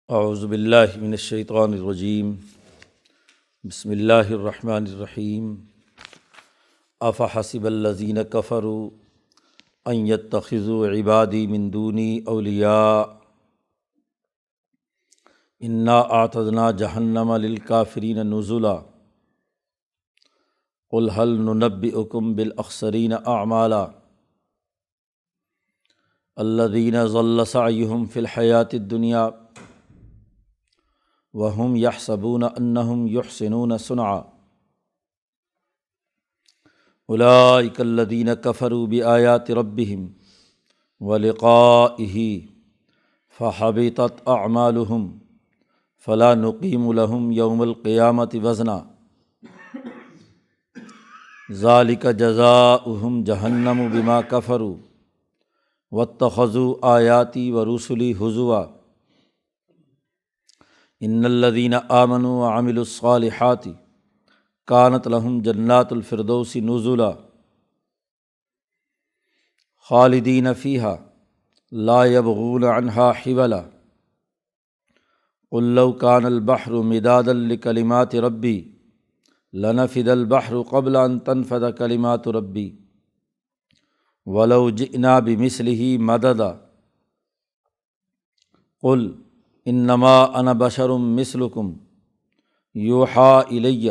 اعوذ باللہ من الشیطان الرجیم بسم اللہ الرحمن الرحیم افحسب الذین کفروا ان یتخذوا عبادی من دونی اولیاء انا اعتدنا جہنم للکافرین نزلا قل هل ننبئکم بالاخسرین اعمالا الذین ضل سعیہم فی الحیاۃ الدنیا وَهُمْ يَحْسَبُونَ أَنَّهُمْ يُحْسِنُونَ صُنْعًا أُولَئِكَ الَّذِينَ كَفَرُوا بِآيَاتِ رَبِّهِمْ وَلِقَائِهِ فَحَبِطَتْ أَعْمَالُهُمْ فَلَا نُقِيمُ لَهُمْ يَوْمَ الْقِيَامَةِ وَزْنًا ذَلِكَ جَزَاؤُهُمْ جَهَنَّمُ بِمَا كَفَرُوا وَاتَّخَذُوا آيَاتِي وَرُسُلِي هُزُوًا ان الذین آمنوا وعملوا الصالحات کانت لہم جنات الفردوس نزلا خالدین فیہا لا یبغون عنہا حولا قل لو کان البحر مدادا لکلمات ربی لنفد البحر قبل ان تنفد کلمات ربی ولو جئنا بمثلہ مددا قل انما انا بشر مثلکم یوحی الی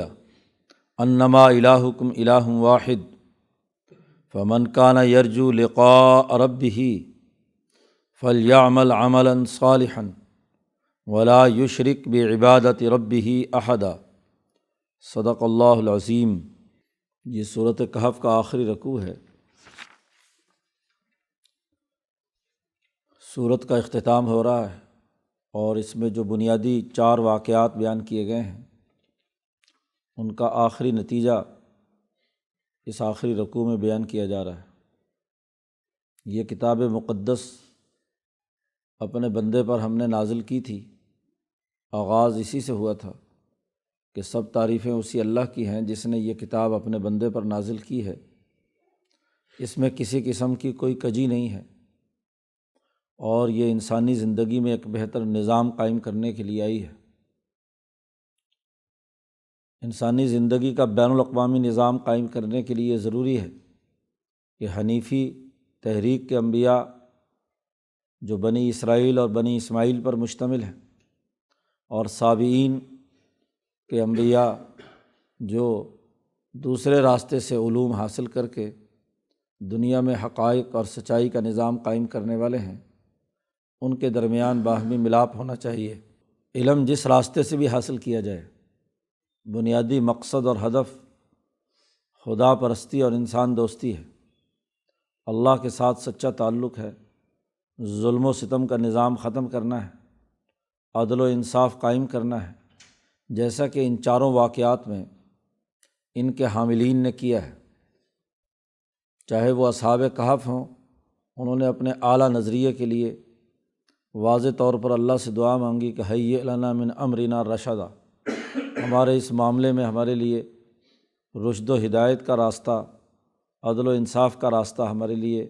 انما الہکم الہ واحد فمن کان یرجو لقاء ربہ فلیعمل عملا صالحا ولا یشرک بعبادۃ ربہ احدا۔ صدق اللہ العظیم۔ یہ سورۃ کہف کا آخری رکوع ہے۔ سورت کا اختتام ہو رہا ہے اور اس میں جو بنیادی 4 واقعات بیان کیے گئے ہیں ان کا آخری نتیجہ اس آخری رکوع میں بیان کیا جا رہا ہے۔ یہ کتاب مقدس اپنے بندے پر ہم نے نازل کی تھی، آغاز اسی سے ہوا تھا کہ سب تعریفیں اسی اللہ کی ہیں جس نے یہ کتاب اپنے بندے پر نازل کی ہے۔ اس میں کسی قسم کی کوئی کجی نہیں ہے اور یہ انسانی زندگی میں ایک بہتر نظام قائم کرنے کے لیے آئی ہے۔ انسانی زندگی کا بین الاقوامی نظام قائم کرنے کے لیے ضروری ہے کہ حنیفی تحریک کے انبیاء جو بنی اسرائیل اور بنی اسماعیل پر مشتمل ہیں، اور سابعین کے انبیاء جو دوسرے راستے سے علوم حاصل کر کے دنیا میں حقائق اور سچائی کا نظام قائم کرنے والے ہیں، ان کے درمیان باہمی ملاپ ہونا چاہیے۔ علم جس راستے سے بھی حاصل کیا جائے، بنیادی مقصد اور ہدف خدا پرستی اور انسان دوستی ہے، اللہ کے ساتھ سچا تعلق ہے، ظلم و ستم کا نظام ختم کرنا ہے، عدل و انصاف قائم کرنا ہے، جیسا کہ ان 4 واقعات میں ان کے حاملین نے کیا ہے۔ چاہے وہ اصحاب کہف ہوں، انہوں نے اپنے اعلیٰ نظریے کے لیے واضح طور پر اللہ سے دعا مانگی کہ ہیئ لنا من امرنا رشدا، ہمارے اس معاملے میں ہمارے لیے رشد و ہدایت کا راستہ، عدل و انصاف کا راستہ ہمارے لیے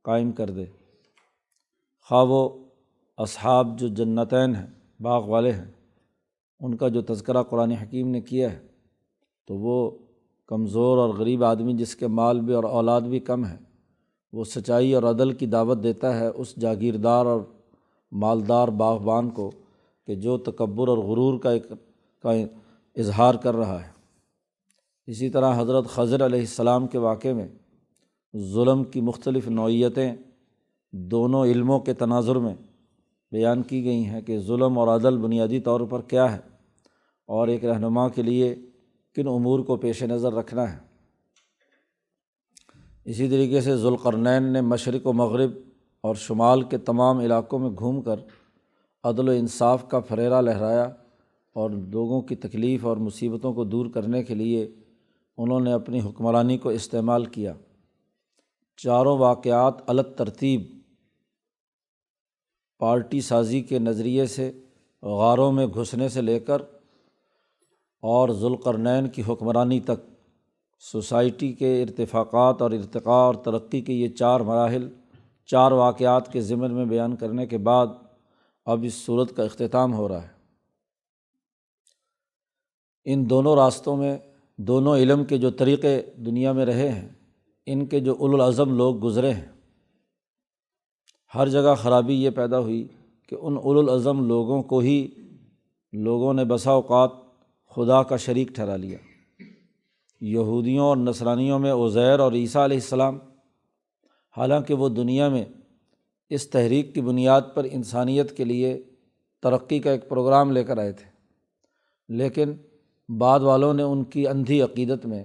قائم کر دے۔ خواہ وہ اصحاب جو جنتین ہیں، باغ والے ہیں، ان کا جو تذکرہ قرآن حکیم نے کیا ہے، تو وہ کمزور اور غریب آدمی جس کے مال بھی اور اولاد بھی کم ہے، وہ سچائی اور عدل کی دعوت دیتا ہے اس جاگیردار اور مالدار باغبان کو کہ جو تکبر اور غرور کا اظہار کر رہا ہے۔ اسی طرح حضرت خضر علیہ السلام کے واقعے میں ظلم کی مختلف نوعیتیں دونوں علموں کے تناظر میں بیان کی گئی ہیں کہ ظلم اور عدل بنیادی طور پر کیا ہے اور ایک رہنما کے لیے کن امور کو پیش نظر رکھنا ہے۔ اسی طریقے سے ذوالقرنین نے مشرق و مغرب اور شمال کے تمام علاقوں میں گھوم کر عدل و انصاف کا پھریرا لہرایا اور لوگوں کی تکلیف اور مصیبتوں کو دور کرنے کے لیے انہوں نے اپنی حکمرانی کو استعمال کیا۔ 4 واقعات الگ ترتیب پارٹی سازی کے نظریے سے غاروں میں گھسنے سے لے کر اور ذوالقرنین کی حکمرانی تک سوسائٹی کے ارتفاقات اور ارتقاء اور ترقی کے یہ 4 مراحل 4 واقعات کے ضمن میں بیان کرنے کے بعد اب اس صورت کا اختتام ہو رہا ہے۔ ان دونوں راستوں میں، دونوں علم کے جو طریقے دنیا میں رہے ہیں، ان کے جو اولو العزم لوگ گزرے ہیں، ہر جگہ خرابی یہ پیدا ہوئی کہ ان اولو العزم لوگوں کو ہی لوگوں نے بسا اوقات خدا کا شریک ٹھہرا لیا۔ یہودیوں اور نصرانیوں میں عزیر اور عیسیٰ علیہ السلام، حالانکہ وہ دنیا میں اس تحریک کی بنیاد پر انسانیت کے لیے ترقی کا ایک پروگرام لے کر آئے تھے، لیکن بعد والوں نے ان کی اندھی عقیدت میں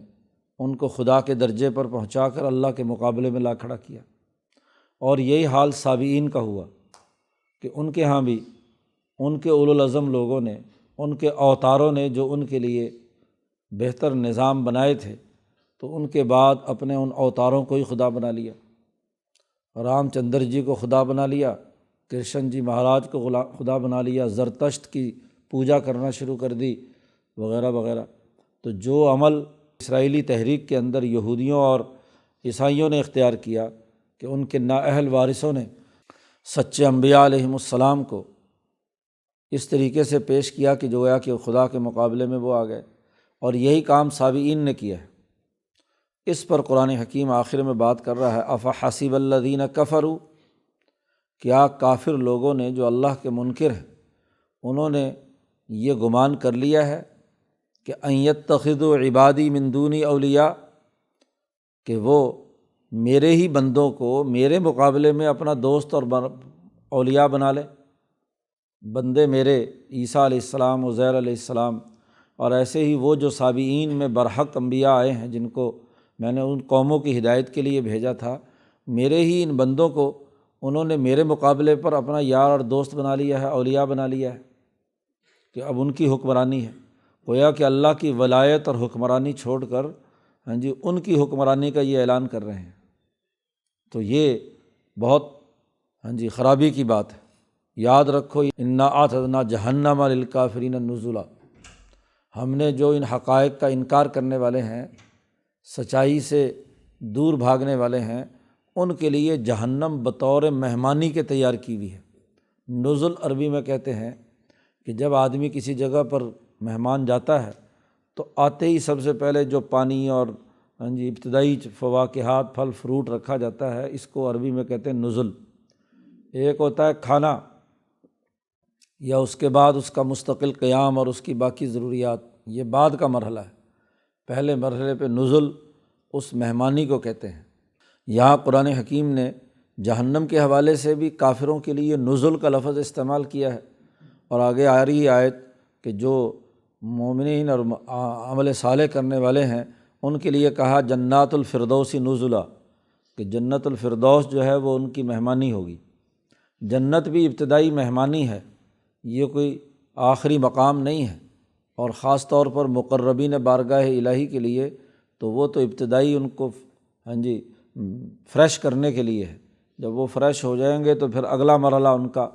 ان کو خدا کے درجے پر پہنچا کر اللہ کے مقابلے میں لا کھڑا کیا۔ اور یہی حال سابئین کا ہوا کہ ان کے ہاں بھی ان کے اولو العزم لوگوں نے، ان کے اوتاروں نے جو ان کے لیے بہتر نظام بنائے تھے، تو ان کے بعد اپنے ان اوتاروں کو ہی خدا بنا لیا۔ رام چندر جی کو خدا بنا لیا، کرشن جی مہاراج کو خدا بنا لیا، زرتشت کی پوجا کرنا شروع کر دی، وغیرہ وغیرہ۔ تو جو عمل اسرائیلی تحریک کے اندر یہودیوں اور عیسائیوں نے اختیار کیا کہ ان کے نااہل وارثوں نے سچے انبیاء علیہم السلام کو اس طریقے سے پیش کیا کہ جو گویا کہ خدا کے مقابلے میں وہ آ گئے، اور یہی کام سابئین نے کیا ہے۔ اس پر قرآن حکیم آخر میں بات کر رہا ہے، افحسب الذین کفروا، کیا کافر لوگوں نے جو اللہ کے منکر ہیں انہوں نے یہ گمان کر لیا ہے کہ ان یتخذوا عبادی من دونی اولیاء، کہ وہ میرے ہی بندوں کو میرے مقابلے میں اپنا دوست اور اولیاء بنا لے۔ بندے میرے عیسیٰ علیہ السلام، عزیر علیہ السلام، اور ایسے ہی وہ جو سابئین میں برحق انبیاء آئے ہیں جن کو میں نے ان قوموں کی ہدایت کے لیے بھیجا تھا، میرے ہی ان بندوں کو انہوں نے میرے مقابلے پر اپنا یار اور دوست بنا لیا ہے، اولیاء بنا لیا ہے، کہ اب ان کی حکمرانی ہے۔ گویا کہ اللہ کی ولایت اور حکمرانی چھوڑ کر ان کی حکمرانی کا یہ اعلان کر رہے ہیں۔ تو یہ بہت خرابی کی بات ہے۔ یاد رکھو، انا اعتدنا جہنم للکافرین نزلا، ہم نے جو ان حقائق کا انکار کرنے والے ہیں، سچائی سے دور بھاگنے والے ہیں، ان کے لیے جہنم بطور مہمانی کے تیار کی ہوئی ہے۔ نزل عربی میں کہتے ہیں کہ جب آدمی کسی جگہ پر مہمان جاتا ہے تو آتے ہی سب سے پہلے جو پانی اور ابتدائی فواکہات، پھل فروٹ رکھا جاتا ہے، اس کو عربی میں کہتے ہیں نزل۔ ایک ہوتا ہے کھانا، یا اس کے بعد اس کا مستقل قیام اور اس کی باقی ضروریات، یہ بعد کا مرحلہ ہے۔ پہلے مرحلے پہ نزل اس مہمانی کو کہتے ہیں۔ یہاں قرآن حکیم نے جہنم کے حوالے سے بھی کافروں کے لیے نزل کا لفظ استعمال کیا ہے، اور آگے آ رہی آیت کہ جو مومنین اور عمل صالح کرنے والے ہیں ان کے لیے کہا جنات الفردوس نزلا، کہ جنت الفردوس جو ہے وہ ان کی مہمانی ہوگی۔ جنت بھی ابتدائی مہمانی ہے، یہ کوئی آخری مقام نہیں ہے، اور خاص طور پر مقربین بارگاہ الہی کے لیے تو وہ تو ابتدائی ان کو فریش کرنے کے لیے ہے۔ جب وہ فریش ہو جائیں گے تو پھر اگلا مرحلہ ان کا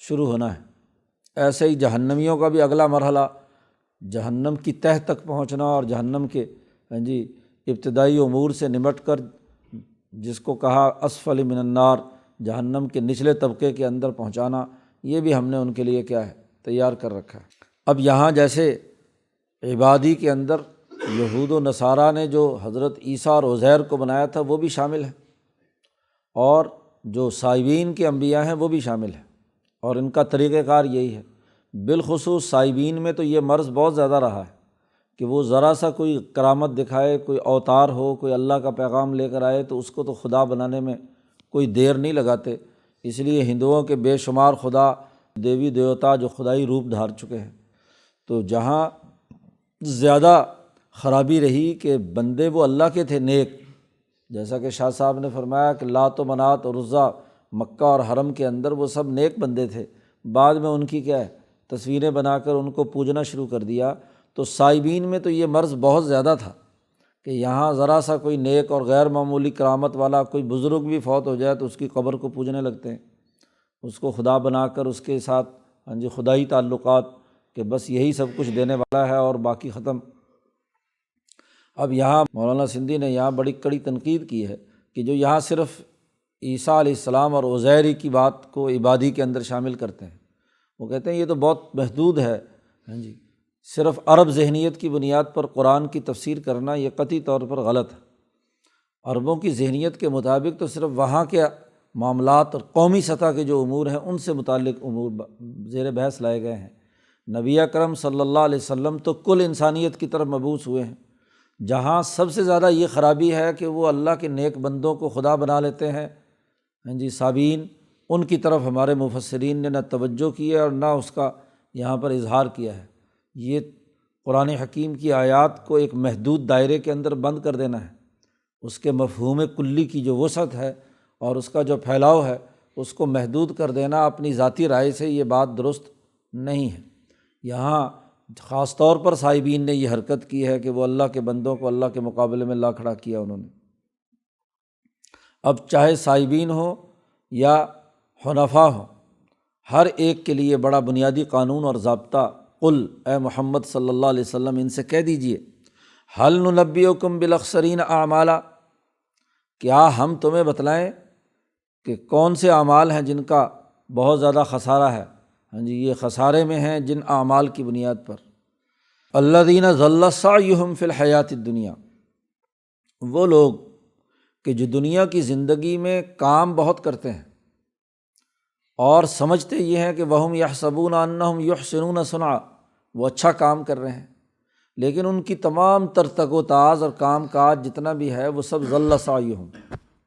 شروع ہونا ہے۔ ایسے ہی جہنمیوں کا بھی اگلا مرحلہ جہنم کی تہہ تک پہنچنا، اور جہنم کے ابتدائی امور سے نمٹ کر، جس کو کہا اسفل من النار، جہنم کے نچلے طبقے کے اندر پہنچانا، یہ بھی ہم نے ان کے لیے کیا ہے، تیار کر رکھا ہے۔ اب یہاں جیسے عبادی کے اندر یہود و نصارہ نے جو حضرت عیسیٰ اور عزیر کو بنایا تھا وہ بھی شامل ہے، اور جو سائبین کے انبیاء ہیں وہ بھی شامل ہیں، اور ان کا طریقہ کار یہی ہے۔ بالخصوص سائبین میں تو یہ مرض بہت زیادہ رہا ہے کہ وہ ذرا سا کوئی کرامت دکھائے، کوئی اوتار ہو، کوئی اللہ کا پیغام لے کر آئے تو اس کو تو خدا بنانے میں کوئی دیر نہیں لگاتے۔ اس لیے ہندوؤں کے بے شمار خدا، دیوی دیوتا جو خدائی روپ دھار چکے ہیں۔ تو جہاں زیادہ خرابی رہی کہ بندے وہ اللہ کے تھے نیک، جیسا کہ شاہ صاحب نے فرمایا کہ لات و منات اور عزا مکہ اور حرم کے اندر وہ سب نیک بندے تھے، بعد میں ان کی کیا ہے، تصویریں بنا کر ان کو پوجنا شروع کر دیا۔ تو سائبین میں تو یہ مرض بہت زیادہ تھا کہ یہاں ذرا سا کوئی نیک اور غیر معمولی کرامت والا کوئی بزرگ بھی فوت ہو جائے تو اس کی قبر کو پوجنے لگتے ہیں، اس کو خدا بنا کر اس کے ساتھ خدائی تعلقات، کہ بس یہی سب کچھ دینے والا ہے اور باقی ختم۔ اب یہاں مولانا سندھی نے یہاں بڑی کڑی تنقید کی ہے کہ جو یہاں صرف عیسیٰ علیہ السلام اور عزیر کی بات کو عبادی کے اندر شامل کرتے ہیں، وہ کہتے ہیں یہ تو بہت محدود ہے، ہاں جی، صرف عرب ذہنیت کی بنیاد پر قرآن کی تفسیر کرنا یہ قطعی طور پر غلط ہے۔ عربوں کی ذہنیت کے مطابق تو صرف وہاں کے معاملات اور قومی سطح کے جو امور ہیں ان سے متعلق امور زیر بحث لائے گئے ہیں۔ نبی اکرم صلی اللہ علیہ وسلم تو کل انسانیت کی طرف مبعوث ہوئے ہیں، جہاں سب سے زیادہ یہ خرابی ہے کہ وہ اللہ کے نیک بندوں کو خدا بنا لیتے ہیں، ہاں جی، صابئین، ان کی طرف ہمارے مفسرین نے نہ توجہ کی ہے اور نہ اس کا یہاں پر اظہار کیا ہے۔ یہ قرآن حکیم کی آیات کو ایک محدود دائرے کے اندر بند کر دینا ہے، اس کے مفہوم کلی کی جو وسعت ہے اور اس کا جو پھیلاؤ ہے اس کو محدود کر دینا اپنی ذاتی رائے سے یہ بات درست نہیں ہے۔ یہاں خاص طور پر صائبین نے یہ حرکت کی ہے کہ وہ اللہ کے بندوں کو اللہ کے مقابلے میں لا کھڑا کیا انہوں نے۔ اب چاہے صائبین ہوں یا حنفاء ہوں، ہر ایک کے لیے بڑا بنیادی قانون اور ضابطہ، قل اے محمد صلی اللہ علیہ وسلم ان سے کہہ دیجئے، هل ننبئکم بالاخسرین اعمالا، کیا ہم تمہیں بتلائیں کہ کون سے اعمال ہیں جن کا بہت زیادہ خسارہ ہے، ہاں جی، یہ خسارے میں ہیں جن اعمال کی بنیاد پر۔ الذین ضل سعیہم فی الحیاۃ الدنیا، وہ لوگ کہ جو دنیا کی زندگی میں کام بہت کرتے ہیں اور سمجھتے یہ ہیں کہ وہم یحسبون انہم یحسنون صنعا، وہ اچھا کام کر رہے ہیں، لیکن ان کی تمام تر تگ و تاز اور کام کاج جتنا بھی ہے وہ سب ضل سعیہم،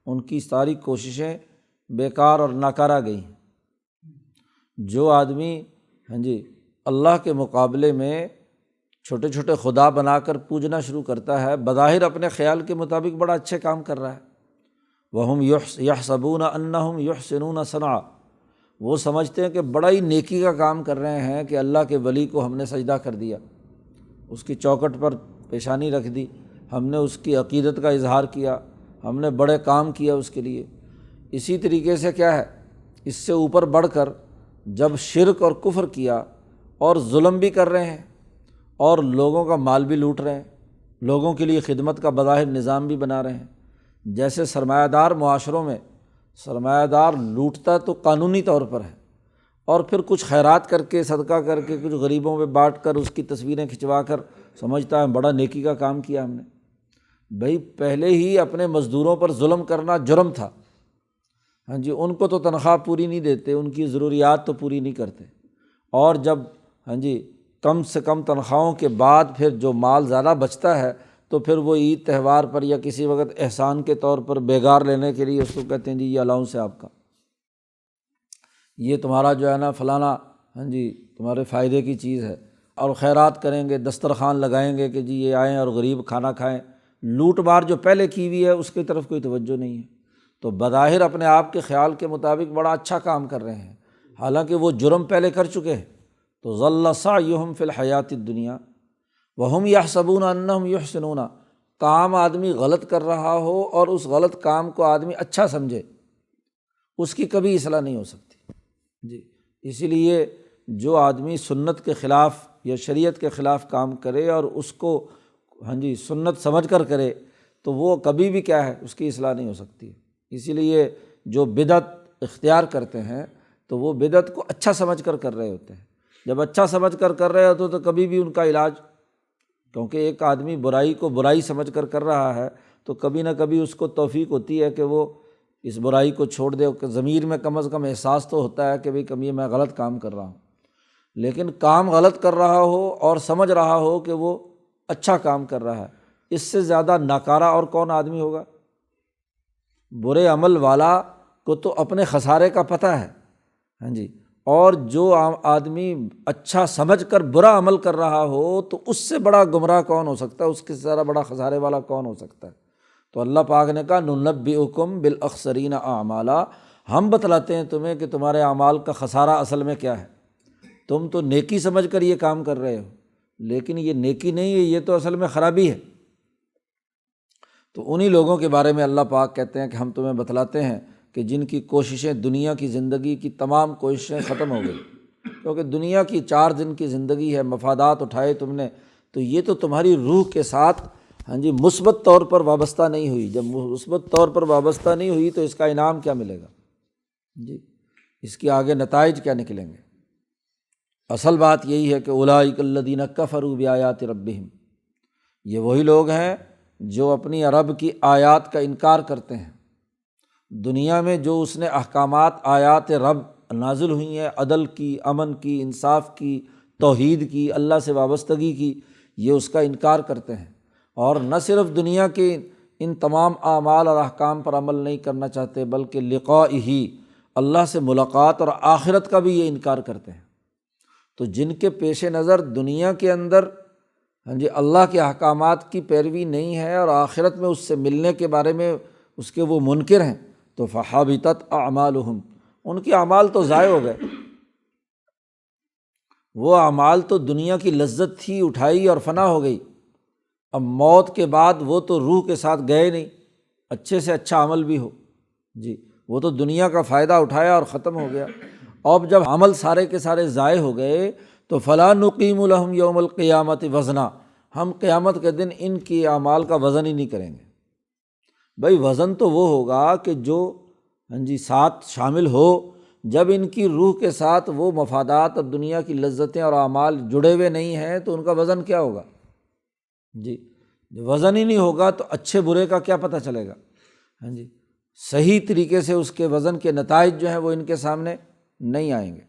ان کی ساری کوششیں بیکار اور ناکارہ گئی ہیں۔ جو آدمی ہاں جی اللہ کے مقابلے میں چھوٹے چھوٹے خدا بنا کر پوجنا شروع کرتا ہے، بظاہر اپنے خیال کے مطابق بڑا اچھے کام کر رہا ہے، وہم یحسبون انہم یحسنون صنعا، وہ سمجھتے ہیں کہ بڑا ہی نیکی کا کام کر رہے ہیں کہ اللہ کے ولی کو ہم نے سجدہ کر دیا، اس کی چوکٹ پر پیشانی رکھ دی، ہم نے اس کی عقیدت کا اظہار کیا، ہم نے بڑے کام کیا اس کے لیے۔ اسی طریقے سے کیا ہے، اس سے اوپر بڑھ کر جب شرک اور کفر کیا اور ظلم بھی کر رہے ہیں اور لوگوں کا مال بھی لوٹ رہے ہیں، لوگوں کے لیے خدمت کا بظاہر نظام بھی بنا رہے ہیں۔ جیسے سرمایہ دار معاشروں میں سرمایہ دار لوٹتا تو قانونی طور پر ہے، اور پھر کچھ خیرات کر کے، صدقہ کر کے، کچھ غریبوں میں بانٹ کر، اس کی تصویریں کھنچوا کر سمجھتا ہے بڑا نیکی کا کام کیا ہم نے۔ بھئی پہلے ہی اپنے مزدوروں پر ظلم کرنا جرم تھا، ہاں جی، ان کو تو تنخواہ پوری نہیں دیتے، ان کی ضروریات تو پوری نہیں کرتے، اور جب ہاں جی کم سے کم تنخواہوں کے بعد پھر جو مال زیادہ بچتا ہے تو پھر وہ عید تہوار پر یا کسی وقت احسان کے طور پر بیگار لینے کے لیے اس کو کہتے ہیں جی یہ الاؤنس ہے آپ کا، یہ تمہارا جو ہے نا فلانا، ہاں جی تمہارے فائدے کی چیز ہے، اور خیرات کریں گے، دسترخوان لگائیں گے کہ جی یہ آئیں اور غریب کھانا کھائیں۔ لوٹ مار جو پہلے کی ہوئی ہے اس کی طرف کوئی توجہ نہیں ہے، تو بظاہر اپنے آپ کے خیال کے مطابق بڑا اچھا کام کر رہے ہیں، حالانکہ وہ جرم پہلے کر چکے ہیں۔ تو ضل سعیہم فی الحیاۃ الدنیا وہم یحسبون انہم یحسنون، کام آدمی غلط کر رہا ہو اور اس غلط کام کو آدمی اچھا سمجھے، اس کی کبھی اصلاح نہیں ہو سکتی جی۔ اسی لیے جو آدمی سنت کے خلاف یا شریعت کے خلاف کام کرے اور اس کو ہاں جی سنت سمجھ کر کرے تو وہ کبھی بھی کیا ہے، اس کی اصلاح نہیں ہو سکتی۔ اسی لیے جو بدعت اختیار کرتے ہیں تو وہ بدعت کو اچھا سمجھ کر کر رہے ہوتے ہیں، جب اچھا سمجھ کر کر رہے ہوتے تو کبھی بھی ان کا علاج، کیونکہ ایک آدمی برائی کو برائی سمجھ کر کر رہا ہے تو کبھی نہ کبھی اس کو توفیق ہوتی ہے کہ وہ اس برائی کو چھوڑ دے، کہ ضمیر میں کم از کم احساس تو ہوتا ہے کہ بھئی کبھی میں غلط کام کر رہا ہوں۔ لیکن کام غلط کر رہا ہو اور سمجھ رہا ہو کہ وہ اچھا کام کر رہا ہے، اس سے زیادہ ناکارہ اور کون آدمی ہوگا؟ برے عمل والا کو تو اپنے خسارے کا پتہ ہے، ہاں جی، اور جو آدمی اچھا سمجھ کر برا عمل کر رہا ہو تو اس سے بڑا گمراہ کون ہو سکتا ہے، اس کے زیادہ بڑا خسارے والا کون ہو سکتا ہے؟ تو اللہ پاک نے کہا ننبئکم بالاخسرین اعمالا، ہم بتلاتے ہیں تمہیں کہ تمہارے اعمال کا خسارہ اصل میں کیا ہے۔ تم تو نیکی سمجھ کر یہ کام کر رہے ہو، لیکن یہ نیکی نہیں ہے، یہ تو اصل میں خرابی ہے۔ تو انہی لوگوں کے بارے میں اللہ پاک کہتے ہیں کہ ہم تمہیں بتلاتے ہیں کہ جن کی کوششیں، دنیا کی زندگی کی تمام کوششیں ختم ہو گئی، کیونکہ دنیا کی 4 دن کی زندگی ہے، مفادات اٹھائے تم نے، تو یہ تو تمہاری روح کے ساتھ ہاں جی مثبت طور پر وابستہ نہیں ہوئی۔ جب مثبت طور پر وابستہ نہیں ہوئی تو اس کا انعام کیا ملے گا جی، اس کے آگے نتائج کیا نکلیں گے؟ اصل بات یہی ہے کہ اولئک الذین کفروا بآیات ربہم، یہ وہی لوگ ہیں جو اپنی رب کی آیات کا انکار کرتے ہیں۔ دنیا میں جو اس نے احکامات آیات رب نازل ہوئی ہیں، عدل کی، امن کی، انصاف کی، توحید کی، اللہ سے وابستگی کی، یہ اس کا انکار کرتے ہیں۔ اور نہ صرف دنیا کے ان تمام اعمال اور احکام پر عمل نہیں کرنا چاہتے، بلکہ لقائہ، اللہ سے ملاقات اور آخرت کا بھی یہ انکار کرتے ہیں۔ تو جن کے پیش نظر دنیا کے اندر اللہ کے احکامات کی پیروی نہیں ہے اور آخرت میں اس سے ملنے کے بارے میں اس کے وہ منکر ہیں، تو فحبطت اعمالہم، ان کے اعمال تو ضائع ہو گئے۔ وہ اعمال تو دنیا کی لذت تھی، اٹھائی اور فنا ہو گئی۔ اب موت کے بعد وہ تو روح کے ساتھ گئے نہیں، اچھے سے اچھا عمل بھی ہو وہ تو دنیا کا فائدہ اٹھایا اور ختم ہو گیا۔ اب جب عمل سارے کے سارے ضائع ہو گئے تو فلا نقیم لہم یوم القیامت وزنا، ہم قیامت کے دن ان کی اعمال کا وزن ہی نہیں کریں گے۔ بھائی وزن تو وہ ہوگا کہ جو ساتھ شامل ہو، جب ان کی روح کے ساتھ وہ مفادات اور دنیا کی لذتیں اور اعمال جڑے ہوئے نہیں ہیں تو ان کا وزن کیا ہوگا؟ وزن ہی نہیں ہوگا تو اچھے برے کا کیا پتہ چلے گا؟ صحیح طریقے سے اس کے وزن کے نتائج جو ہیں وہ ان کے سامنے نہیں آئیں گے۔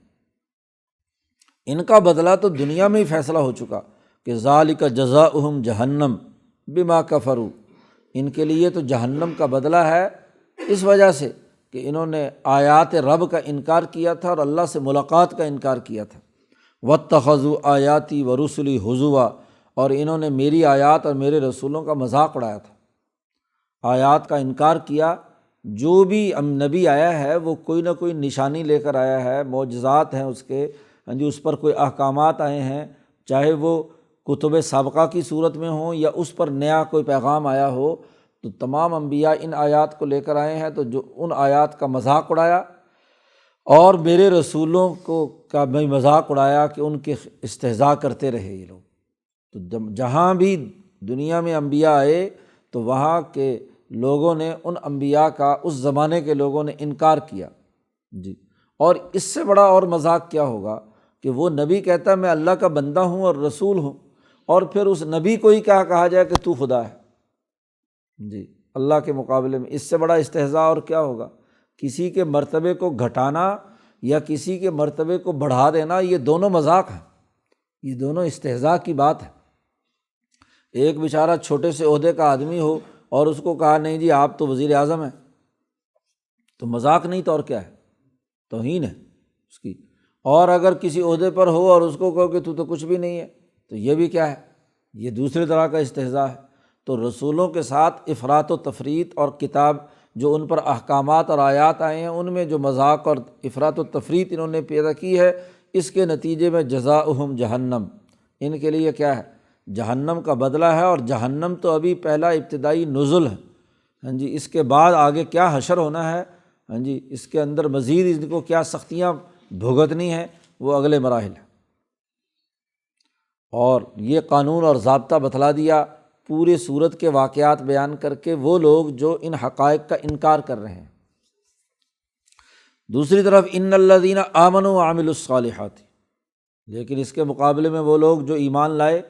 ان کا بدلہ تو دنیا میں ہی فیصلہ ہو چکا کہ ذالک جزاؤہم جہنم بما کفروا، ان کے لیے تو جہنم کا بدلہ ہے اس وجہ سے کہ انہوں نے آیات رب کا انکار کیا تھا اور اللہ سے ملاقات کا انکار کیا تھا۔ واتخذوا آیاتی ورسلی ہزوا، اور انہوں نے میری آیات اور میرے رسولوں کا مذاق اڑایا تھا، آیات کا انکار کیا۔ جو بھی نبی آیا ہے وہ کوئی نہ کوئی نشانی لے کر آیا ہے، معجزات ہیں اس کے، اس پر کوئی احکامات آئے ہیں، چاہے وہ کتب سابقہ کی صورت میں ہوں یا اس پر نیا کوئی پیغام آیا ہو، تو تمام انبیاء ان آیات کو لے کر آئے ہیں، تو جو ان آیات کا مذاق اڑایا اور میرے رسولوں کو کا بھی مذاق اڑایا کہ ان کے استہزاء کرتے رہے یہ لوگ۔ تو جہاں بھی دنیا میں انبیاء آئے تو وہاں کے لوگوں نے ان انبیاء کا، اس زمانے کے لوگوں نے انکار کیا اور اس سے بڑا اور مذاق کیا ہوگا کہ وہ نبی کہتا ہے میں اللہ کا بندہ ہوں اور رسول ہوں، اور پھر اس نبی کو ہی کیا کہا جائے کہ تو خدا ہے اللہ کے مقابلے میں۔ اس سے بڑا استہزاء اور کیا ہوگا؟ کسی کے مرتبے کو گھٹانا یا کسی کے مرتبے کو بڑھا دینا، یہ دونوں مذاق ہیں، یہ دونوں استہزاء کی بات ہے۔ ایک بیچارہ چھوٹے سے عہدے کا آدمی ہو اور اس کو کہا نہیں آپ تو وزیر اعظم ہیں، تو مذاق نہیں تو اور کیا ہے؟ توہین ہے اس کی۔ اور اگر کسی عہدے پر ہو اور اس کو کہو کہ تو کچھ بھی نہیں ہے، تو یہ بھی کیا ہے؟ یہ دوسری طرح کا استہزاء ہے۔ تو رسولوں کے ساتھ افراط و تفریط، اور کتاب جو ان پر احکامات اور آیات آئے ہیں ان میں جو مذاق اور افراط و تفریط انہوں نے پیدا کی ہے، اس کے نتیجے میں جزاؤہم جہنم، ان کے لیے کیا ہے؟ جہنم کا بدلہ ہے۔ اور جہنم تو ابھی پہلا ابتدائی نزل ہے، اس کے بعد آگے کیا حشر ہونا ہے، اس کے اندر مزید ان کو کیا سختیاں بھگتنی ہیں، وہ اگلے مراحل ہیں۔ اور یہ قانون اور ضابطہ بتلا دیا پورے سورت کے واقعات بیان کر کے وہ لوگ جو ان حقائق کا انکار کر رہے ہیں۔ دوسری طرف ان الذین آمنوا وعملوا الصالحات، لیکن اس کے مقابلے میں وہ لوگ جو ایمان لائے،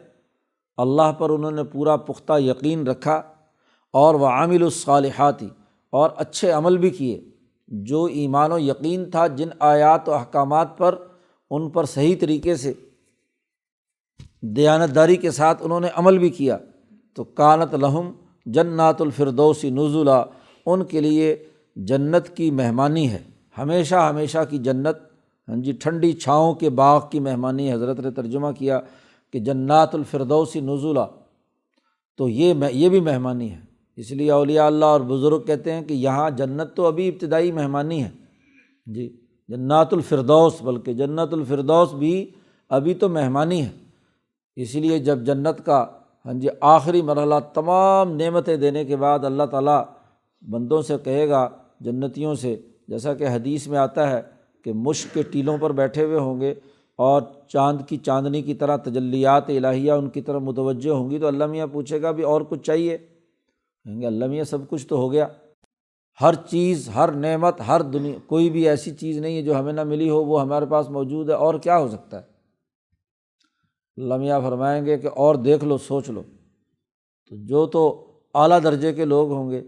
اللہ پر انہوں نے پورا پختہ یقین رکھا، اور وعملوا الصالحات، اور اچھے عمل بھی کیے۔ جو ایمان و یقین تھا جن آیات و احکامات پر، ان پر صحیح طریقے سے دیانتداری کے ساتھ انہوں نے عمل بھی کیا، تو کانت لہم جنات الفردوس نزلا، ان کے لیے جنت کی مہمانی ہے، ہمیشہ ہمیشہ کی جنت، ٹھنڈی چھاؤں کے باغ کی مہمانی ہے۔ حضرت نے ترجمہ کیا کہ جنات الفردوس نزلا، تو یہ بھی مہمانی ہے۔ اس لیے اولیاء اللہ اور بزرگ کہتے ہیں کہ یہاں جنت تو ابھی ابتدائی مہمانی ہے جنات الفردوس، بلکہ جنت الفردوس بھی ابھی تو مہمانی ہے۔ اسی لیے جب جنت کا آخری مرحلہ تمام نعمتیں دینے کے بعد اللہ تعالیٰ بندوں سے کہے گا، جنتیوں سے، جیسا کہ حدیث میں آتا ہے کہ مشک کے ٹیلوں پر بیٹھے ہوئے ہوں گے اور چاند کی چاندنی کی طرح تجلیات الہیہ ان کی طرف متوجہ ہوں گی، تو اللہ میاں پوچھے گا بھی اور کچھ چاہیے؟ کہیں گے اللہ میاں سب کچھ تو ہو گیا، ہر چیز، ہر نعمت، ہر دنیا، کوئی بھی ایسی چیز نہیں ہے جو ہمیں نہ ملی ہو، وہ ہمارے پاس موجود ہے، اور کیا ہو سکتا ہے؟ اللہ میاں فرمائیں گے کہ اور دیکھ لو، سوچ لو، تو جو تو اعلیٰ درجے کے لوگ ہوں گے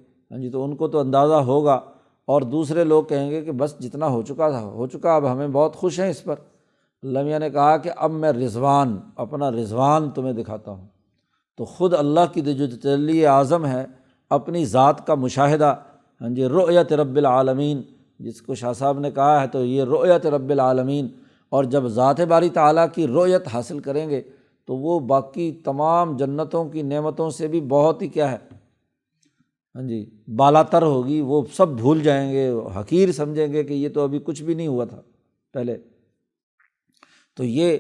تو ان کو تو اندازہ ہوگا، اور دوسرے لوگ کہیں گے کہ بس جتنا ہو چکا تھا ہو چکا، اب ہمیں بہت خوش ہیں اس پر۔ اللہ میاں نے کہا کہ اب میں رضوان، اپنا رضوان تمہیں دکھاتا ہوں۔ تو خود اللہ کی جو تجلی اعظم ہے، اپنی ذات کا مشاہدہ، رؤیت رب العالمین جس کو شاہ صاحب نے کہا ہے، تو یہ رؤیت رب العالمین، اور جب ذات باری تعالیٰ کی رؤیت حاصل کریں گے تو وہ باقی تمام جنتوں کی نعمتوں سے بھی بہت ہی کیا ہے بالاتر ہوگی، وہ سب بھول جائیں گے، حقیر سمجھیں گے کہ یہ تو ابھی کچھ بھی نہیں ہوا تھا پہلے۔ تو یہ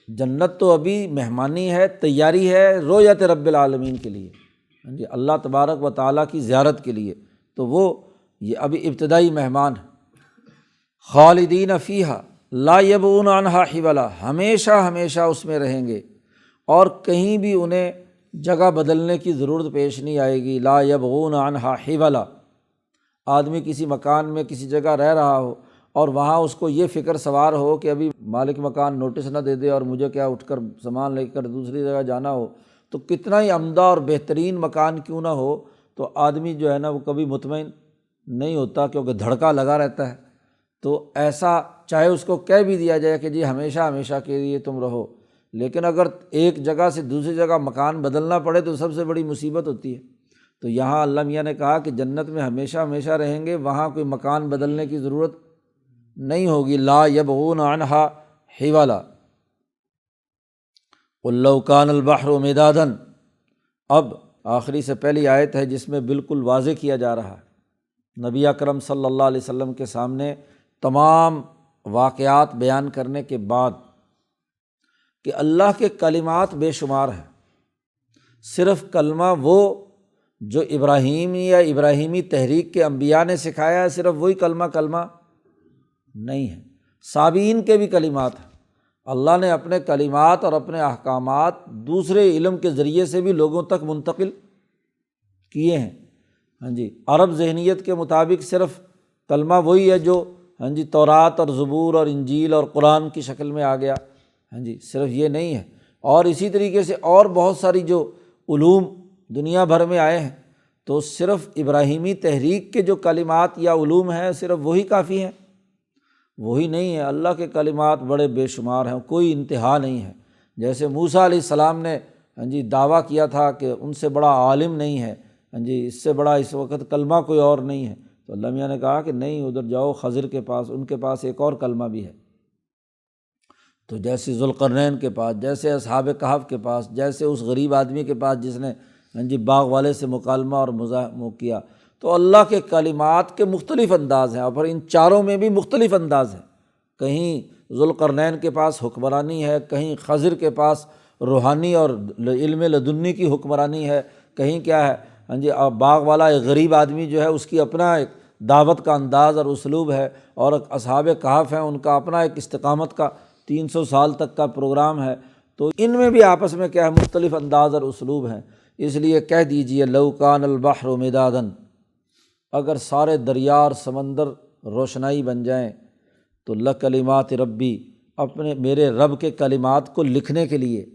جنت تو ابھی مہمانی ہے، تیاری ہے رؤیت رب العالمین کے لیے، اللہ تبارک و تعالیٰ کی زیارت کے لیے، تو وہ یہ ابھی ابتدائی مہمان ہے۔ خالدین فیہا لا یبغون عنہا حولا، ہمیشہ ہمیشہ اس میں رہیں گے اور کہیں بھی انہیں جگہ بدلنے کی ضرورت پیش نہیں آئے گی۔ لا یبغون عنہا حولا، آدمی کسی مکان میں کسی جگہ رہ رہا ہو اور وہاں اس کو یہ فکر سوار ہو کہ ابھی مالک مکان نوٹس نہ دے دے اور مجھے کیا اٹھ کر سامان لے کر دوسری جگہ جانا ہو، تو کتنا ہی عمدہ اور بہترین مکان کیوں نہ ہو، تو آدمی جو ہے نا وہ کبھی مطمئن نہیں ہوتا، کیونکہ دھڑکا لگا رہتا ہے۔ تو ایسا چاہے اس کو کہہ بھی دیا جائے کہ جی ہمیشہ ہمیشہ کے لیے تم رہو، لیکن اگر ایک جگہ سے دوسری جگہ مکان بدلنا پڑے تو سب سے بڑی مصیبت ہوتی ہے۔ تو یہاں اللہ میاں نے کہا کہ جنت میں ہمیشہ ہمیشہ رہیں گے، وہاں کوئی مکان بدلنے کی ضرورت نہیں ہوگی۔ لا یبغون عنہا حولا۔ قل لو کان البحر مدادا، اب آخری سے پہلی آیت ہے جس میں بالکل واضح کیا جا رہا ہے، نبی اکرم صلی اللہ علیہ وسلم کے سامنے تمام واقعات بیان کرنے کے بعد کہ اللہ کے کلمات بے شمار ہیں، صرف کلمہ وہ جو ابراہیمی یا ابراہیمی تحریک کے انبیاء نے سکھایا ہے، صرف وہی کلمہ نہیں ہے، سابقین کے بھی کلمات ہیں۔ اللہ نے اپنے کلمات اور اپنے احکامات دوسرے علم کے ذریعے سے بھی لوگوں تک منتقل کیے ہیں۔ عرب ذہنیت کے مطابق صرف کلمہ وہی ہے جو تورات اور زبور اور انجیل اور قرآن کی شکل میں آ گیا، صرف یہ نہیں ہے۔ اور اسی طریقے سے اور بہت ساری جو علوم دنیا بھر میں آئے ہیں، تو صرف ابراہیمی تحریک کے جو کلمات یا علوم ہیں صرف وہی کافی ہیں، وہی نہیں ہے۔ اللہ کے کلمات بڑے بے شمار ہیں، کوئی انتہا نہیں ہے۔ جیسے موسیٰ علیہ السلام نے دعویٰ کیا تھا کہ ان سے بڑا عالم نہیں ہے، اس سے بڑا اس وقت کلمہ کوئی اور نہیں ہے، تو اللہ میاں نے کہا کہ نہیں، ادھر جاؤ خضر کے پاس، ان کے پاس ایک اور کلمہ بھی ہے۔ تو جیسے ذوالقرنین کے پاس، جیسے اصحاب کہف کے پاس، جیسے اس غریب آدمی کے پاس جس نے باغ والے سے مکالمہ اور مزاح کیا، تو اللہ کے کلمات کے مختلف انداز ہیں، اور ان چاروں میں بھی مختلف انداز ہیں۔ کہیں ذوالقرنین کے پاس حکمرانی ہے، کہیں خضر کے پاس روحانی اور علم لدنی کی حکمرانی ہے، کہیں کیا ہے باغ والا ایک غریب آدمی جو ہے اس کی اپنا ایک دعوت کا انداز اور اسلوب ہے، اور اصحاب کہف ہیں ان کا اپنا ایک استقامت کا 300 سال تک کا پروگرام ہے۔ تو ان میں بھی آپس میں کیا ہے مختلف انداز اور اسلوب ہیں۔ اس لیے کہہ دیجئے لو کان البحر مدادا، اگر سارے دریا اور سمندر روشنائی بن جائیں تو لکلمات ربی، اپنے میرے رب کے کلمات کو لکھنے کے لیے،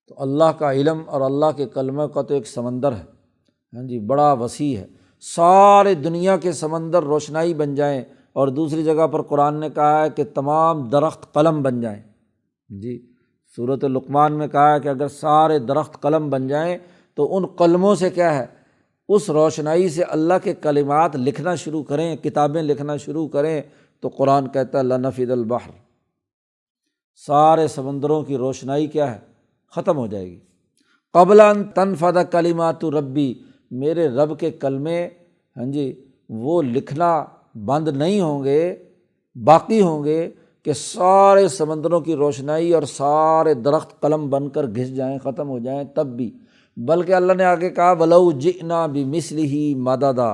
تو اللہ کا علم اور اللہ کے کلمہ کا تو ایک سمندر ہے، بڑا وسیع ہے، سارے دنیا کے سمندر روشنائی بن جائیں، اور دوسری جگہ پر قرآن نے کہا ہے کہ تمام درخت قلم بن جائیں۔ سورۃ لقمان میں کہا ہے کہ اگر سارے درخت قلم بن جائیں تو ان قلموں سے کیا ہے، اس روشنائی سے اللہ کے کلمات لکھنا شروع کریں، کتابیں لکھنا شروع کریں، تو قرآن کہتا ہے لنفد البحر، سارے سمندروں کی روشنائی کیا ہے ختم ہو جائے گی۔ قبل ان تنفد کلمات ربی، میرے رب کے کلمے وہ لکھنا بند نہیں ہوں گے، باقی ہوں گے کہ سارے سمندروں کی روشنائی اور سارے درخت قلم بن کر گھس جائیں، ختم ہو جائیں تب بھی، بلکہ اللہ نے آگے کہا وَلَوْ جِئْنَا بِمِثْلِهِ مَدَدًا،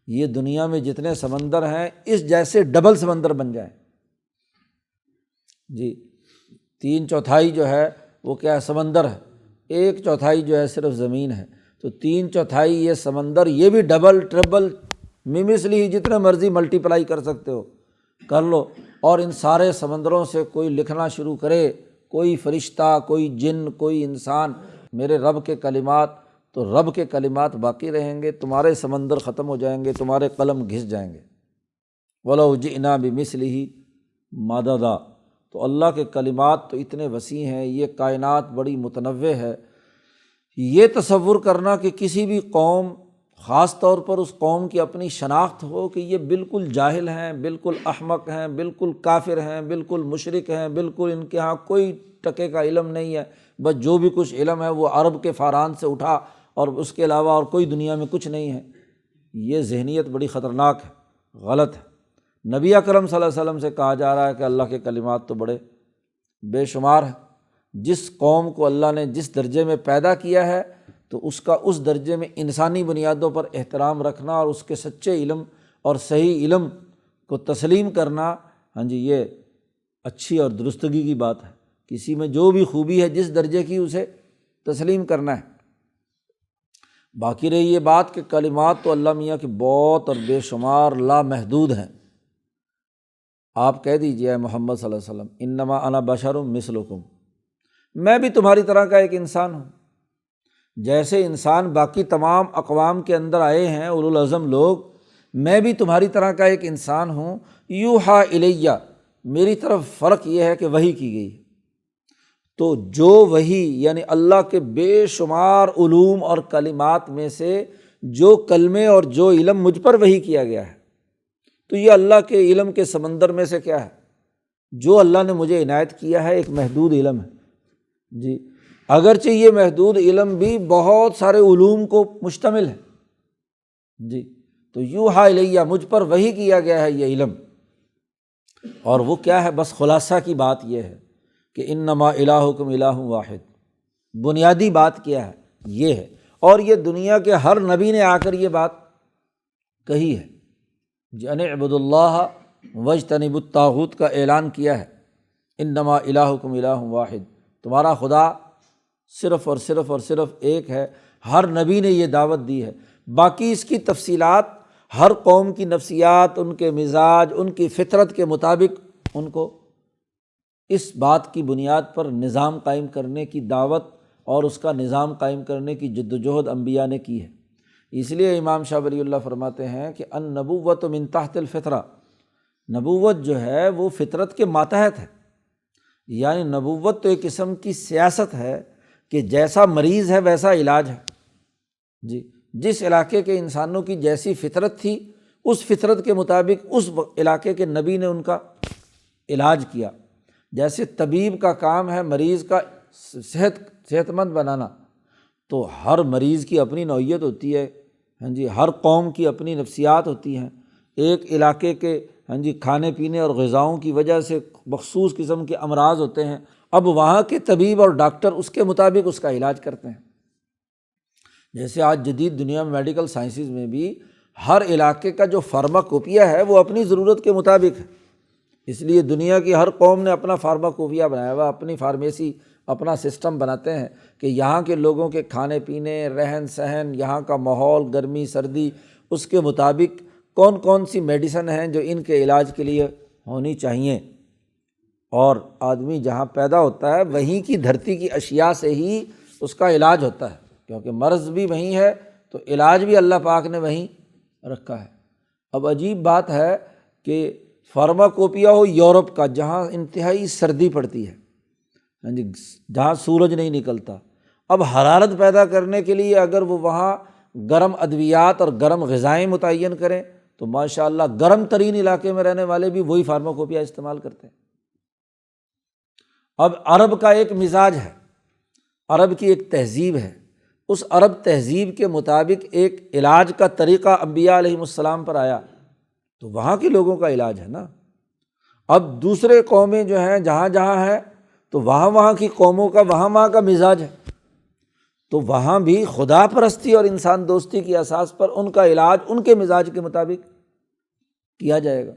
یہ دنیا میں جتنے سمندر ہیں اس جیسے ڈبل سمندر بن جائیں۔ 3/4 جو ہے وہ کیا ہے سمندر ہے، 1/4 جو ہے صرف زمین ہے، تو 3/4 یہ سمندر، یہ بھی ڈبل ٹربل مثلی جتنے مرضی ملٹیپلائی کر سکتے ہو کر لو، اور ان سارے سمندروں سے کوئی لکھنا شروع کرے کوئی فرشتہ، کوئی جن، کوئی انسان، میرے رب کے کلمات، تو رب کے کلمات باقی رہیں گے، تمہارے سمندر ختم ہو جائیں گے، تمہارے قلم گھس جائیں گے۔ وَلَوْ جِئْنَا بِمِثْلِهِ مَدَدًا، تو اللہ کے کلمات تو اتنے وسیع ہیں، یہ کائنات بڑی متنوع ہے۔ یہ تصور کرنا کہ کسی بھی قوم، خاص طور پر اس قوم کی اپنی شناخت ہو کہ یہ بالکل جاہل ہیں، بالکل احمق ہیں، بالکل کافر ہیں، بالکل مشرک ہیں، بالکل ان کے ہاں کوئی ٹکے کا علم نہیں ہے، بس جو بھی کچھ علم ہے وہ عرب کے فاران سے اٹھا اور اس کے علاوہ اور کوئی دنیا میں کچھ نہیں ہے، یہ ذہنیت بڑی خطرناک ہے، غلط ہے۔ نبی اکرم صلی اللہ علیہ وسلم سے کہا جا رہا ہے کہ اللہ کے کلمات تو بڑے بے شمار ہیں۔ جس قوم کو اللہ نے جس درجے میں پیدا کیا ہے تو اس کا اس درجے میں انسانی بنیادوں پر احترام رکھنا اور اس کے سچے علم اور صحیح علم کو تسلیم کرنا، ہاں جی، یہ اچھی اور درستگی کی بات ہے۔ کسی میں جو بھی خوبی ہے جس درجے کی، اسے تسلیم کرنا ہے۔ باقی رہی یہ بات کہ کلمات تو اللہ میاں کی بہت اور بے شمار لامحدود ہیں۔ آپ کہہ دیجیے اے محمد صلی اللہ علیہ وسلم، انما انا بشر مثلکم، میں بھی تمہاری طرح کا ایک انسان ہوں۔ جیسے انسان باقی تمام اقوام کے اندر آئے ہیں اولو العزم لوگ، میں بھی تمہاری طرح کا ایک انسان ہوں۔ یوحا الیہ، میری طرف فرق یہ ہے کہ وحی کی گئی ہے، تو جو وحی یعنی اللہ کے بے شمار علوم اور کلمات میں سے جو کلمے اور جو علم مجھ پر وحی کیا گیا ہے، تو یہ اللہ کے علم کے سمندر میں سے کیا ہے، جو اللہ نے مجھے عنایت کیا ہے ایک محدود علم ہے جی، اگرچہ یہ محدود علم بھی بہت سارے علوم کو مشتمل ہے جی، تو یوحا الیہ، مجھ پر وحی کیا گیا ہے یہ علم، اور وہ کیا ہے، بس خلاصہ کی بات یہ ہے کہ انما الہکم الہ واحد، بنیادی بات کیا ہے یہ ہے، اور یہ دنیا کے ہر نبی نے آ کر یہ بات کہی ہے، ان اعبدوا اللہ واجتنبوا الطاغوت کا اعلان کیا ہے، انما الہکم الہ واحد، تمہارا خدا صرف اور صرف اور صرف ایک ہے۔ ہر نبی نے یہ دعوت دی ہے، باقی اس کی تفصیلات ہر قوم کی نفسیات، ان کے مزاج، ان کی فطرت کے مطابق ان کو اس بات کی بنیاد پر نظام قائم کرنے کی دعوت اور اس کا نظام قائم کرنے کی جد و جہد انبیاء نے کی ہے۔ اس لیے امام شاہ ولی اللہ فرماتے ہیں کہ النبوۃ من تحت الفطرہ، نبوت جو ہے وہ فطرت کے ماتحت ہے، یعنی نبوت تو ایک قسم کی سیاست ہے کہ جیسا مریض ہے ویسا علاج ہے جی، جس علاقے کے انسانوں کی جیسی فطرت تھی اس فطرت کے مطابق اس علاقے کے نبی نے ان کا علاج کیا۔ جیسے طبیب کا کام ہے مریض کا صحت مند بنانا، تو ہر مریض کی اپنی نوعیت ہوتی ہے، ہاں جی، ہر قوم کی اپنی نفسیات ہوتی ہیں، ایک علاقے کے ہاں جی کھانے پینے اور غذاؤں کی وجہ سے مخصوص قسم کے امراض ہوتے ہیں، اب وہاں کے طبیب اور ڈاکٹر اس کے مطابق اس کا علاج کرتے ہیں۔ جیسے آج جدید دنیا میں میڈیکل سائنسز میں بھی ہر علاقے کا جو فارماکوپیا ہے وہ اپنی ضرورت کے مطابق ہے، اس لیے دنیا کی ہر قوم نے اپنا فارماکوپیا بنایا ہوا، اپنی فارمیسی، اپنا سسٹم بناتے ہیں کہ یہاں کے لوگوں کے کھانے پینے، رہن سہن، یہاں کا ماحول، گرمی سردی، اس کے مطابق کون کون سی میڈیسن ہیں جو ان کے علاج کے لیے ہونی چاہیے۔ اور آدمی جہاں پیدا ہوتا ہے وہیں کی دھرتی کی اشیاء سے ہی اس کا علاج ہوتا ہے، کیونکہ مرض بھی وہیں ہے تو علاج بھی اللہ پاک نے وہیں رکھا ہے۔ اب عجیب بات ہے کہ فارماکوپیا ہو یورپ کا، جہاں انتہائی سردی پڑتی ہے، ہاں جی، جہاں سورج نہیں نکلتا، اب حرارت پیدا کرنے کے لیے اگر وہ وہاں گرم ادویات اور گرم غذائیں متعین کریں تو ماشاءاللہ گرم ترین علاقے میں رہنے والے بھی وہی فارماکوپیا استعمال کرتے ہیں۔ اب عرب کا ایک مزاج ہے، عرب کی ایک تہذیب ہے، اس عرب تہذیب کے مطابق ایک علاج کا طریقہ انبیاء علیہم السلام پر آیا، تو وہاں کے لوگوں کا علاج ہے نا۔ اب دوسرے قومیں جو ہیں جہاں جہاں ہیں تو وہاں کی قوموں کا وہاں کا مزاج ہے، تو وہاں بھی خدا پرستی اور انسان دوستی کی اساس پر ان کا علاج ان کے مزاج کے مطابق کیا جائے گا،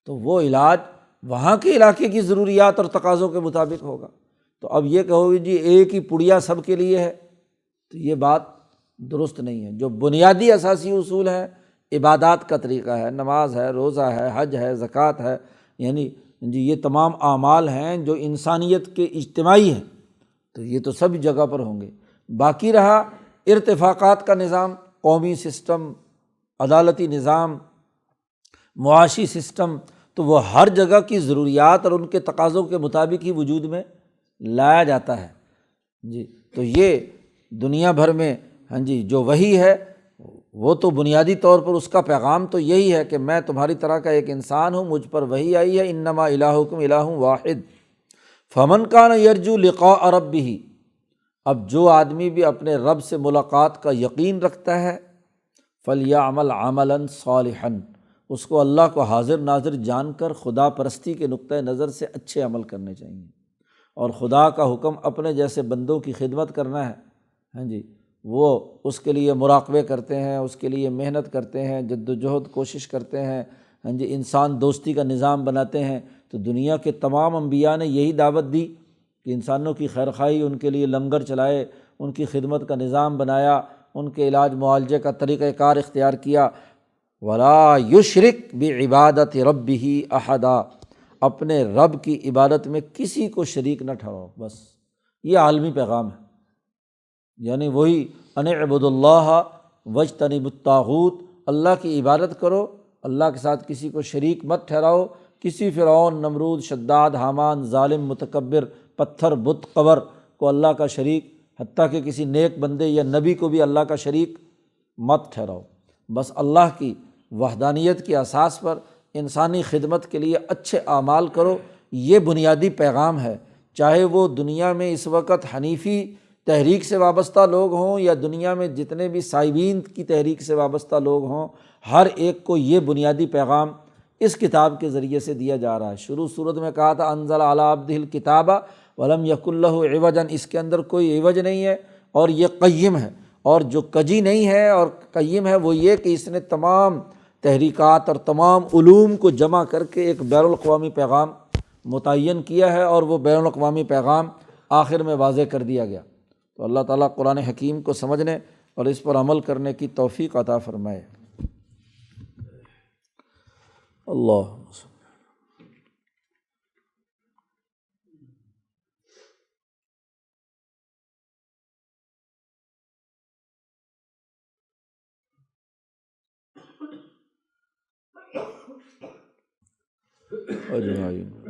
تو وہ علاج وہاں کے علاقے کی ضروریات اور تقاضوں کے مطابق ہوگا۔ تو اب یہ کہو گے جی ایک ہی پڑیا سب کے لیے ہے، تو یہ بات درست نہیں ہے۔ جو بنیادی اساسی اصول ہیں، عبادات کا طریقہ ہے، نماز ہے، روزہ ہے، حج ہے، زکوٰۃ ہے، یعنی جی یہ تمام اعمال ہیں جو انسانیت کے اجتماعی ہیں، تو یہ تو سب جگہ پر ہوں گے۔ باقی رہا ارتفاقات کا نظام، قومی سسٹم، عدالتی نظام، معاشی سسٹم، تو وہ ہر جگہ کی ضروریات اور ان کے تقاضوں کے مطابق ہی وجود میں لایا جاتا ہے۔ جی تو یہ دنیا بھر میں ہاں جی جو وحی ہے وہ تو بنیادی طور پر اس کا پیغام تو یہی ہے کہ میں تمہاری طرح کا ایک انسان ہوں، مجھ پر وحی آئی ہے، انما الہکم الہ واحد فمن کان یرجو لقاء ربہ۔ اب جو آدمی بھی اپنے رب سے ملاقات کا یقین رکھتا ہے، فلیعمل عملا صالحا، اس کو اللہ کو حاضر ناظر جان کر خدا پرستی کے نقطۂ نظر سے اچھے عمل کرنے چاہئیں، اور خدا کا حکم اپنے جیسے بندوں کی خدمت کرنا ہے، ہاں جی وہ اس کے لیے مراقبے کرتے ہیں، اس کے لیے محنت کرتے ہیں، جد و جہد کوشش کرتے ہیں، ہاں جی انسان دوستی کا نظام بناتے ہیں۔ تو دنیا کے تمام انبیاء نے یہی دعوت دی کہ انسانوں کی خیر خواہی، ان کے لیے لنگر چلائے، ان کی خدمت کا نظام بنایا، ان کے علاج معالجے کا طریقہ کار اختیار کیا۔ وَلَا يُشْرِكْ بِعِبَادَةِ رَبِّهِ أَحَدًا، اپنے رب کی عبادت میں کسی کو شریک نہ ٹھہراؤ۔ بس یہ عالمی پیغام ہے، یعنی وہی ان اعبدوا اللہ واجتنبوا الطاغوت، اللہ کی عبادت کرو، اللہ کے ساتھ کسی کو شریک مت ٹھہراؤ۔ کسی فرعون، نمرود، شداد، حامان، ظالم، متکبر، پتھر، بت، قبر کو اللہ کا شریک، حتیٰ کہ کسی نیک بندے یا نبی کو بھی اللہ کا شریک مت ٹھہراؤ۔ بس اللہ کی وحدانیت کی اساس پر انسانی خدمت کے لیے اچھے اعمال کرو، یہ بنیادی پیغام ہے۔ چاہے وہ دنیا میں اس وقت حنیفی تحریک سے وابستہ لوگ ہوں یا دنیا میں جتنے بھی سائبین کی تحریک سے وابستہ لوگ ہوں، ہر ایک کو یہ بنیادی پیغام اس کتاب کے ذریعے سے دیا جا رہا ہے۔ شروع صورت میں کہا تھا انزل علی عبدہ الکتاب ولم یکن لہ عوجا، اس کے اندر کوئی عوج نہیں ہے اور یہ قیم ہے، اور جو کجی نہیں ہے اور قیم ہے وہ یہ کہ اس نے تمام تحریکات اور تمام علوم کو جمع کر کے ایک بین الاقوامی پیغام متعین کیا ہے، اور وہ بین الاقوامی پیغام آخر میں واضح کر دیا گیا۔ تو اللہ تعالیٰ قرآن حکیم کو سمجھنے اور اس پر عمل کرنے کی توفیق عطا فرمائے۔ اللہ اجمعین۔